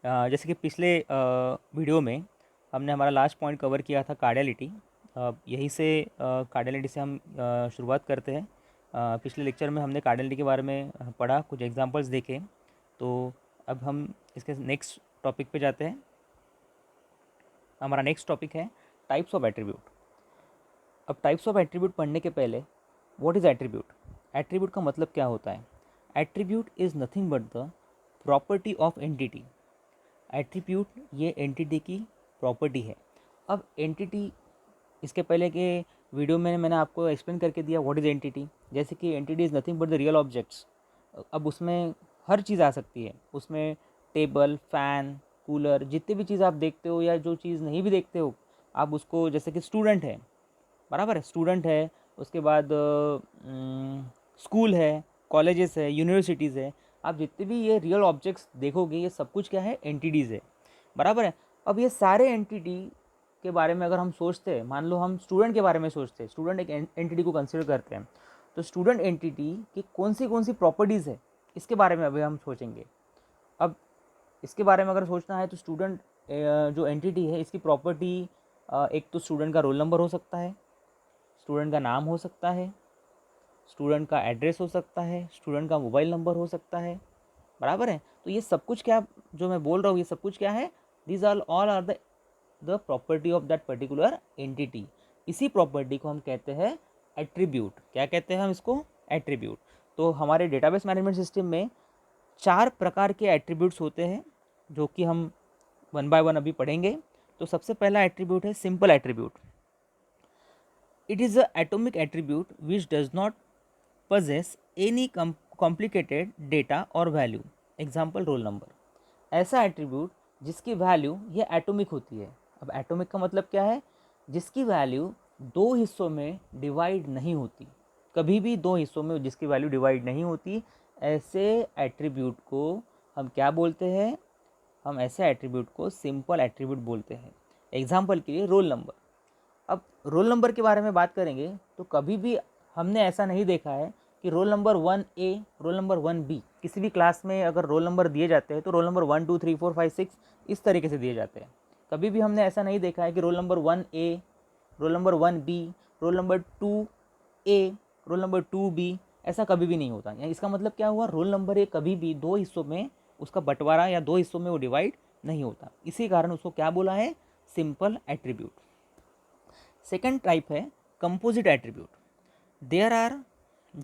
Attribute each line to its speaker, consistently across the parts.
Speaker 1: जैसे कि पिछले वीडियो में हमने हमारा लास्ट पॉइंट कवर किया था कार्डियलिटी। यहीं से कार्डियलिटी से हम शुरुआत करते हैं। पिछले लेक्चर में हमने कार्डियलिटी के बारे में पढ़ा, कुछ एग्जांपल्स देखे। तो अब हम इसके नेक्स्ट टॉपिक पे जाते हैं। हमारा नेक्स्ट टॉपिक है टाइप्स ऑफ एट्रीब्यूट। अब टाइप्स ऑफ एट्रीब्यूट पढ़ने के पहले व्हाट इज़ एट्रीब्यूट? एट्रीब्यूट का मतलब क्या होता है? Attribute is nothing but the property of entity. Attribute ये एंटिटी की प्रॉपर्टी है। अब एंटिटी, इसके पहले के वीडियो में मैंने आपको एक्सप्लेन करके दिया व्हाट इज़ एंटिटी। जैसे कि entity is nothing but the real objects. अब उसमें हर चीज़ आ सकती है। उसमें टेबल, फैन, कूलर, जितने भी चीज़ आप देखते हो या जो चीज़ नहीं भी देखते हो आप उसको, जैसे कि स्टूडेंट है, बराबर है, स्टूडेंट है, उसके बाद स्कूल है, कॉलेजेस है, यूनिवर्सिटीज़ है, आप जितने भी ये रियल ऑब्जेक्ट्स देखोगे ये सब कुछ क्या है? एंटिटीज़ है, बराबर है। अब ये सारे एंटिटी के बारे में अगर हम सोचते हैं, मान लो हम स्टूडेंट के बारे में सोचते हैं, स्टूडेंट एक एंटिटी को कंसिडर करते हैं, तो स्टूडेंट एंटिटी की कौन सी प्रॉपर्टीज़ है इसके बारे में अभी हम सोचेंगे। अब इसके बारे में अगर सोचना है तो स्टूडेंट जो एंटिटी है इसकी प्रॉपर्टी, एक तो स्टूडेंट का रोल नंबर हो सकता है, स्टूडेंट का नाम हो सकता है, स्टूडेंट का एड्रेस हो सकता है, स्टूडेंट का मोबाइल नंबर हो सकता है, बराबर है। तो ये सब कुछ क्या, जो मैं बोल रहा हूँ ये सब कुछ क्या है? These are all are the property of that particular entity. इसी प्रॉपर्टी को हम कहते हैं एट्रीब्यूट। क्या कहते हैं हम इसको? एट्रीब्यूट। तो हमारे डेटाबेस मैनेजमेंट सिस्टम में 4 प्रकार के एट्रीब्यूट्स होते हैं जो कि हम वन बाय वन अभी पढ़ेंगे। तो सबसे पहला एट्रीब्यूट है simple attribute. It is a atomic attribute which does not possess any complicated data और वैल्यू। Example roll number. ऐसा एट्रीब्यूट जिसकी वैल्यू ये एटॉमिक होती है। अब एटॉमिक का मतलब क्या है? जिसकी वैल्यू दो हिस्सों में डिवाइड नहीं होती, कभी भी दो हिस्सों में जिसकी वैल्यू डिवाइड नहीं होती, ऐसे एट्रीब्यूट को हम क्या बोलते हैं? हम ऐसे एट्रीब्यूट को सिंपल एट्रीब्यूट बोलते हैं। एग्जाम्पल के लिए रोल नंबर। अब रोल नंबर के बारे में बात करेंगे तो कभी भी हमने ऐसा नहीं देखा है कि roll number 1A, roll number 1B, किसी भी क्लास में अगर रोल नंबर दिए जाते हैं तो रोल नंबर 1 2 3 4 5 6 इस तरीके से दिए जाते हैं। कभी भी हमने ऐसा नहीं देखा है कि roll number 1A, roll number 1B, roll number 2A, roll number 2B, ऐसा कभी भी नहीं होता। यानी इसका मतलब क्या हुआ? रोल नंबर एक कभी भी दो हिस्सों में उसका बंटवारा या दो हिस्सों में वो डिवाइड नहीं होता। इसी कारण उसको क्या बोला है? Simple attribute. सेकेंड टाइप है composite attribute. There are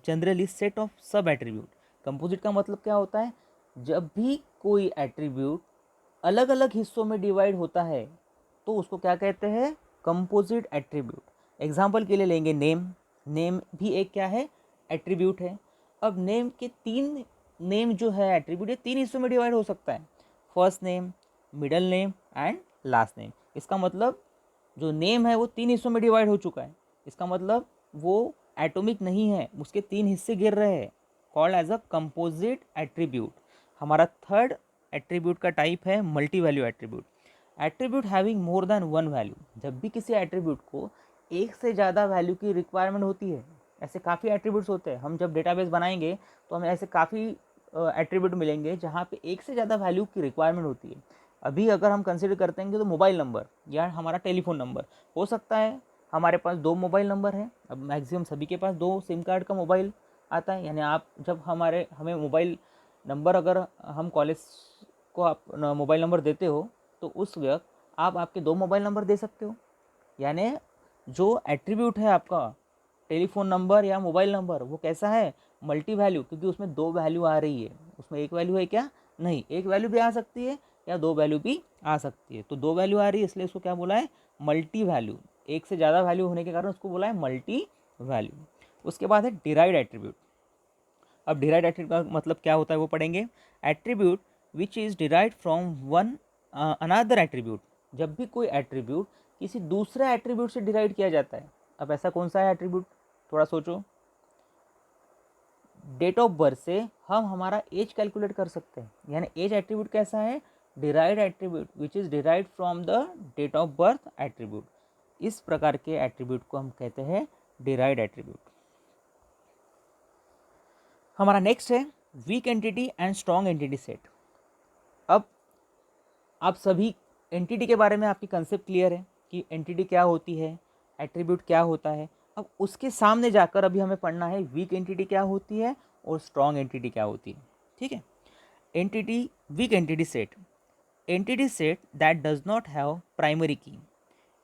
Speaker 1: generally set of sub attribute. Composite का मतलब क्या होता है? जब भी कोई एट्रीब्यूट अलग अलग हिस्सों में डिवाइड होता है तो उसको क्या कहते हैं? Composite attribute. एग्जाम्पल के लिए लेंगे नेम। नेम भी एक क्या है? एट्रीब्यूट है। अब नेम के तीन, नेम जो है एट्रीब्यूट, ये तीन हिस्सों में डिवाइड हो सकता है, first name, middle name and last name. इसका मतलब जो नेम है वो तीन हिस्सों में डिवाइड हो चुका है, इसका मतलब वो एटॉमिक नहीं है, उसके तीन हिस्से गिर रहे हैं, called as a composite attribute. हमारा थर्ड एट्रीब्यूट का टाइप है multi value attribute. Attribute having more than one value. जब भी किसी एट्रीब्यूट को एक से ज़्यादा वैल्यू की रिक्वायरमेंट होती है, ऐसे काफ़ी एट्रीब्यूट्स होते हैं, हम जब डेटाबेस बनाएंगे तो हमें ऐसे काफ़ी एट्रीब्यूट मिलेंगे जहाँ पे एक से ज़्यादा वैल्यू की रिक्वायरमेंट होती है। अभी अगर हम कंसिडर करते हैं तो मोबाइल नंबर या हमारा टेलीफोन नंबर हो सकता है, हमारे पास दो मोबाइल नंबर है। अब मैक्सिमम सभी के पास दो सिम कार्ड का मोबाइल आता है, यानी आप जब हमें मोबाइल नंबर, अगर हम कॉलेज को आप मोबाइल नंबर देते हो तो उस वक्त आप आपके दो मोबाइल नंबर दे सकते हो। यानी जो एट्रीब्यूट है आपका टेलीफोन नंबर या मोबाइल नंबर वो कैसा है? मल्टी वैल्यू, क्योंकि उसमें दो वैल्यू आ रही है। उसमें एक वैल्यू है क्या? नहीं, एक वैल्यू भी आ सकती है या दो वैल्यू भी आ सकती है। तो दो वैल्यू आ रही है इसलिए उसको क्या बोला है? Multi value. एक से ज़्यादा वैल्यू होने के कारण उसको बोला है मल्टी वैल्यू। उसके बाद है डिराइव्ड एट्रीब्यूट। अब डिराइव्ड एट्रीब्यूट का मतलब क्या होता है वो पढ़ेंगे। Attribute which is derived from one another attribute. जब भी कोई एट्रीब्यूट किसी दूसरे एट्रीब्यूट से डिराइव किया जाता है। अब ऐसा कौन सा है एट्रीब्यूट? थोड़ा सोचो। डेट ऑफ बर्थ से हम हमारा एज कैलकुलेट कर सकते हैं, यानी एज एट्रीब्यूट कैसा है? Derived attribute which is derived from the date of birth attribute. इस प्रकार के एट्रीब्यूट को हम कहते हैं डिराइव्ड एट्रीब्यूट। हमारा नेक्स्ट है weak entity and strong entity set. अब आप सभी एंटिटी के बारे में आपकी कंसेप्ट क्लियर है कि एंटिटी क्या होती है, एट्रीब्यूट क्या होता है। अब उसके सामने जाकर अभी हमें पढ़ना है वीक एंटिटी क्या होती है और स्ट्रॉन्ग एंटिटी क्या होती है। ठीक है। Entity, weak entity set that does not have primary की।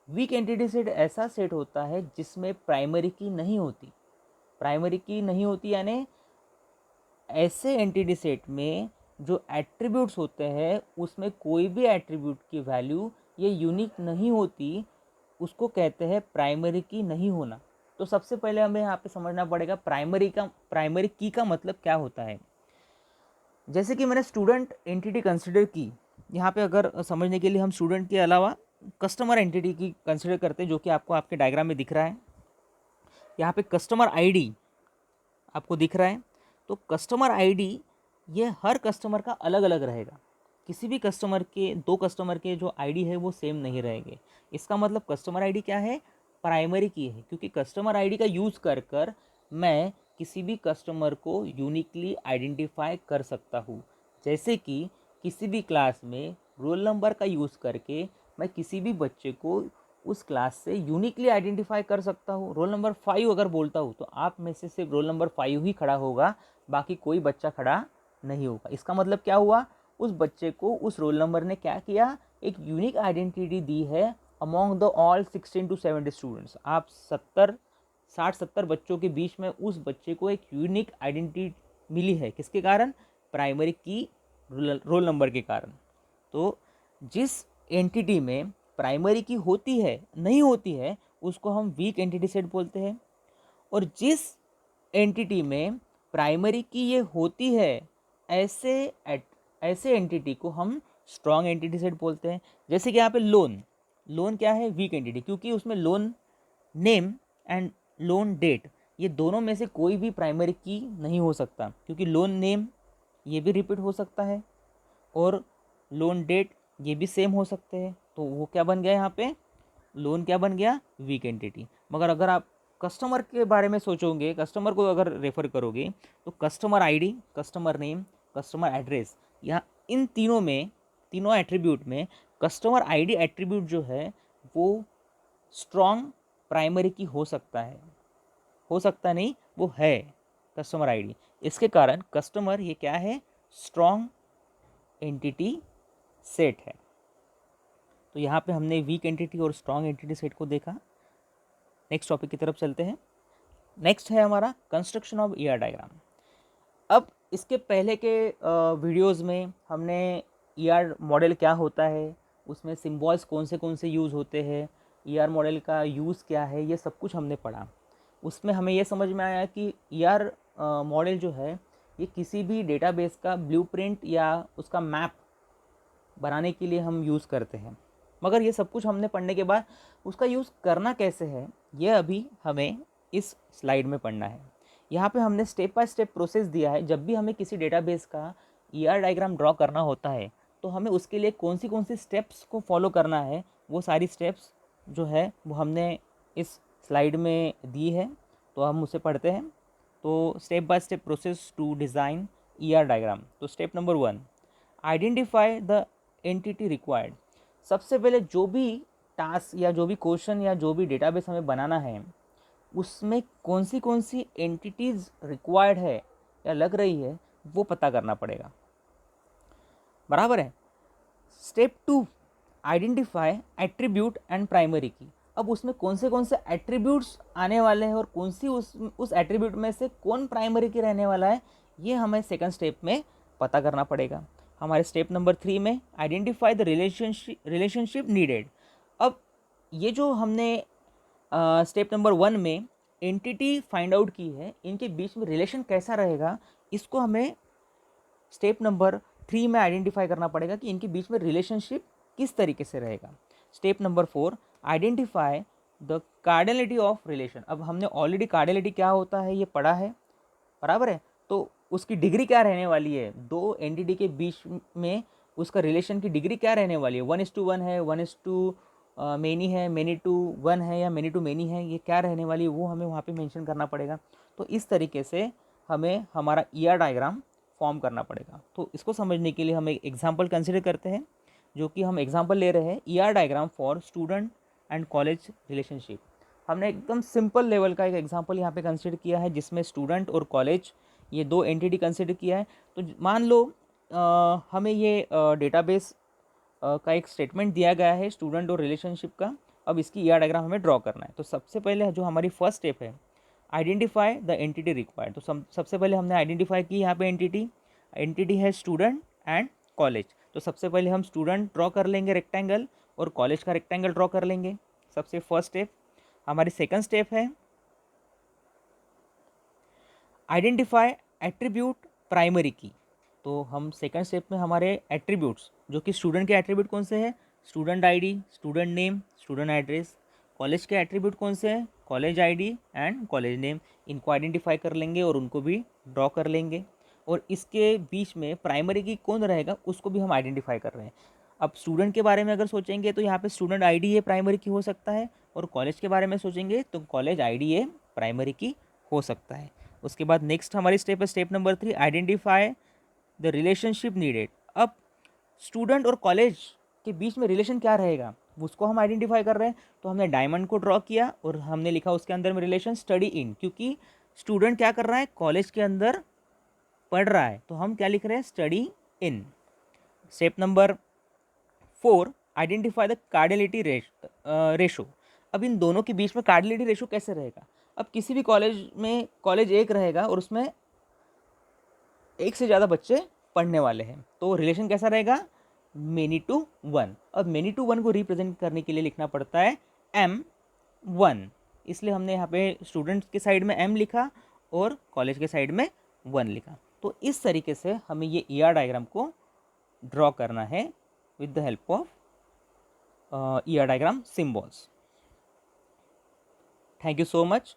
Speaker 1: वीक एंटिटी सेट ऐसा सेट होता है जिसमें प्राइमरी की नहीं होती। प्राइमरी की नहीं होती यानी ऐसे एंटिटी सेट में जो एट्रीब्यूट्स होते हैं उसमें कोई भी एट्रीब्यूट की वैल्यू ये यूनिक नहीं होती, उसको कहते हैं प्राइमरी की नहीं होना। तो सबसे पहले हमें यहाँ पे समझना पड़ेगा प्राइमरी की का मतलब क्या होता है। जैसे कि मैंने स्टूडेंट एंटिटी कंसिडर की, यहाँ पे अगर समझने के लिए हम स्टूडेंट के अलावा कस्टमर एंटिटी की कंसिडर करते हैं, जो कि आपको आपके डायग्राम में दिख रहा है। यहाँ पे कस्टमर आईडी आपको दिख रहा है। तो कस्टमर आईडी ये हर कस्टमर का अलग अलग रहेगा। किसी भी कस्टमर के, दो कस्टमर के जो आईडी है वो सेम नहीं रहेंगे। इसका मतलब कस्टमर आईडी क्या है, प्राइमरी की है, क्योंकि कस्टमर आईडी का यूज़ कर कर मैं किसी भी कस्टमर को यूनिकली आइडेंटिफाई कर सकता हूँ। जैसे कि किसी भी क्लास में रोल नंबर का यूज़ करके मैं किसी भी बच्चे को उस क्लास से यूनिकली आइडेंटिफाई कर सकता हूँ। रोल नंबर 5 अगर बोलता हूँ तो आप में से सिर्फ रोल नंबर 5 ही खड़ा होगा, बाकी कोई बच्चा खड़ा नहीं होगा। इसका मतलब क्या हुआ, उस बच्चे को उस रोल नंबर ने क्या किया, एक यूनिक आइडेंटिटी दी है among the all 16 to 70 students. आप 60-70 बच्चों के बीच में उस बच्चे को एक यूनिक आइडेंटिटी मिली है। किसके कारण, प्राइमरी की रोल नंबर के कारण। तो जिस एंटिटी में प्राइमरी की होती है नहीं होती है उसको हम वीक एंटिटी सेट बोलते हैं, और जिस एंटिटी में प्राइमरी की ये होती है ऐसे ऐसे एंटिटी को हम स्ट्रॉन्ग एंटिटी सेट बोलते हैं। जैसे कि यहाँ पे लोन क्या है, वीक एंटिटी, क्योंकि उसमें loan name and loan date ये दोनों में से कोई भी प्राइमरी की नहीं हो सकता, क्योंकि लोन नेम ये भी रिपीट हो सकता है और लोन डेट ये भी सेम हो सकते हैं। तो वो क्या बन गया यहाँ पे, लोन क्या बन गया, वीक एंटिटी। मगर अगर आप कस्टमर के बारे में सोचोगे, कस्टमर को अगर रेफर करोगे तो customer ID, customer name, customer address, यहाँ इन तीनों में, तीनों एट्रीब्यूट में कस्टमर आईडी एट्रीब्यूट जो है वो स्ट्रॉन्ग प्राइमरी की हो सकता है, हो सकता नहीं, वो है कस्टमर आईडी। इसके कारण कस्टमर ये क्या है, स्ट्रॉन्ग एंटिटी सेट है। तो यहाँ पे हमने वीक एंटिटी और स्ट्रॉन्ग एंटिटी सेट को देखा। नेक्स्ट टॉपिक की तरफ चलते हैं। नेक्स्ट है हमारा कंस्ट्रक्शन ऑफ ईआर डायग्राम। अब इसके पहले के वीडियोस में हमने ईआर मॉडल क्या होता है, उसमें सिंबल्स कौन से यूज़ होते हैं, ईआर मॉडल का यूज़ क्या है, ये सब कुछ हमने पढ़ा। उसमें हमें ये समझ में आया कि ईआर मॉडल जो है ये किसी भी डेटाबेस का ब्लूप्रिंट या उसका मैप बनाने के लिए हम यूज़ करते हैं। मगर ये सब कुछ हमने पढ़ने के बाद उसका यूज़ करना कैसे है ये अभी हमें इस स्लाइड में पढ़ना है। यहाँ पे हमने स्टेप बाय स्टेप प्रोसेस दिया है। जब भी हमें किसी डेटाबेस का ईआर डायग्राम ड्रॉ करना होता है तो हमें उसके लिए कौन सी स्टेप्स को फॉलो करना है, वो सारी स्टेप्स जो है वो हमने इस स्लाइड में दी है। तो हम उसे पढ़ते हैं। तो step by step process to design ER diagram. तो step number 1, identify the entity required. सबसे पहले जो भी टास्क या जो भी क्वेश्चन या जो भी डेटाबेस हमें बनाना है उसमें कौन सी एंटिटीज़ रिक्वायर्ड है या लग रही है वो पता करना पड़ेगा, बराबर है। Step 2, identify attribute and primary की। अब उसमें कौन से एट्रीब्यूट्स आने वाले हैं और कौन सी उस एट्रीब्यूट में से कौन प्राइमरी की रहने वाला है ये हमें सेकंड स्टेप में पता करना पड़ेगा। हमारे स्टेप नंबर 3 में आइडेंटिफाई द रिलेशनशिप नीडेड। अब ये जो हमने स्टेप नंबर 1 में एंटिटी फाइंड आउट की है, इनके बीच में रिलेशन कैसा रहेगा इसको हमें स्टेप नंबर 3 में आइडेंटिफाई करना पड़ेगा कि इनके बीच में रिलेशनशिप किस तरीके से रहेगा। Step number 4, identify the cardinality of relation. अब हमने ऑलरेडी कार्डिनलिटी क्या होता है ये पढ़ा है, बराबर है। तो उसकी डिग्री क्या रहने वाली है, दो एंटिटी के बीच में उसका रिलेशन की डिग्री क्या रहने वाली है, 1:1 है, 1:2 मेनी है, मेनी टू 1 है या मेनी टू मेनी है, ये क्या रहने वाली है वो हमें वहाँ पे मेंशन करना पड़ेगा। तो इस तरीके से हमें हमारा ईआर डायग्राम फॉर्म करना पड़ेगा। तो इसको समझने के लिए हम एक एग्जांपल कंसिडर करते हैं जो कि हम एग्जांपल ले रहे हैं ER diagram for student and college relationship. हमने एकदम सिंपल लेवल का एक एग्जांपल यहाँ पे कंसिडर किया है जिसमें स्टूडेंट और कॉलेज ये दो एंटिटी कंसिडर किया है। तो मान लो हमें ये डेटाबेस का एक स्टेटमेंट दिया गया है स्टूडेंट और रिलेशनशिप का। अब इसकी ईआर डायग्राम हमें ड्रॉ करना है। तो सबसे पहले जो हमारी फर्स्ट स्टेप है, आइडेंटिफाई द एंटिटी रिक्वायर्ड। तो सबसे पहले हमने आइडेंटिफाई की यहाँ पे एंटिटी है स्टूडेंट एंड कॉलेज। तो सबसे पहले हम स्टूडेंट ड्रॉ कर लेंगे रेक्टेंगल और कॉलेज का रेक्टेंगल ड्रॉ कर लेंगे, सबसे फर्स्ट स्टेप। हमारी सेकंड स्टेप है आइडेंटिफाई एट्रीब्यूट प्राइमरी की। तो हम सेकंड स्टेप में हमारे एट्रीब्यूट्स, जो कि स्टूडेंट के एट्रीब्यूट कौन से हैं, student ID, student name, student address. College के एट्रीब्यूट कौन से हैं, college ID and college name. इनको आइडेंटिफाई कर लेंगे और उनको भी ड्रॉ कर लेंगे। और इसके बीच में प्राइमरी की कौन रहेगा उसको भी हम आइडेंटिफाई कर रहे हैं। अब स्टूडेंट के बारे में अगर सोचेंगे तो यहाँ पे स्टूडेंट आईडी ये प्राइमरी की हो सकता है, और कॉलेज के बारे में सोचेंगे तो कॉलेज आईडी ये प्राइमरी की हो सकता है। उसके बाद नेक्स्ट हमारी स्टेप है step number 3, identify the relationship needed. अब स्टूडेंट और कॉलेज के बीच में रिलेशन क्या रहेगा उसको हम आइडेंटिफाई कर रहे हैं। तो हमने डायमंड को ड्रॉ किया और हमने लिखा उसके अंदर में रिलेशन स्टडी इन, क्योंकि स्टूडेंट क्या कर रहा है, कॉलेज के अंदर पढ़ रहा है, तो हम क्या लिख रहे हैं, study in. Step number 4, identify the cardinality ratio. अब इन दोनों के बीच में कार्डियलिटी रेशो कैसे रहेगा। अब किसी भी कॉलेज में कॉलेज एक रहेगा और उसमें एक से ज़्यादा बच्चे पढ़ने वाले हैं, तो रिलेशन कैसा रहेगा, मेनी टू वन। अब मेनी टू वन को रिप्रेजेंट करने के लिए लिखना पड़ता है M1, इसलिए हमने यहाँ पे स्टूडेंट्स के साइड में M लिखा और कॉलेज के साइड में 1 लिखा। तो इस तरीके से हमें ये ER डायग्राम को ड्रॉ करना है with the help of ER diagram symbols. Thank you so much.